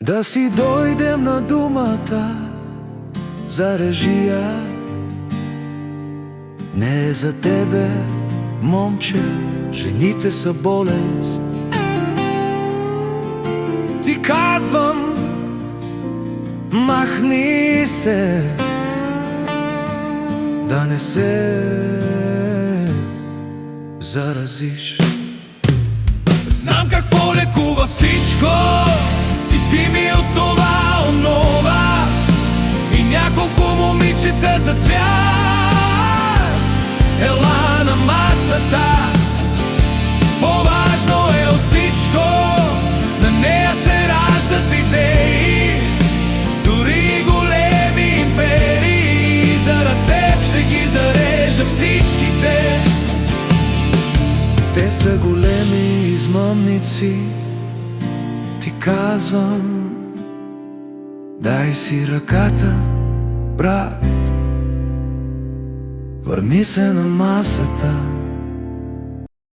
Да си дойдем на думата за режия. Не е за тебе, момче, жените са болест. Ти казвам, махни се, да не се заразиш. Знам какво лекува всичко, сипи ми от това, онова и няколко момичета за цвят. Ела на масата, по-важно е от всичко, на нея се раждат идеи, дори големи империи. Заради теб ще ги зарежа всичките. Те са големи измамници. Ти казвам, дай си ръката, брат, върни се на масата.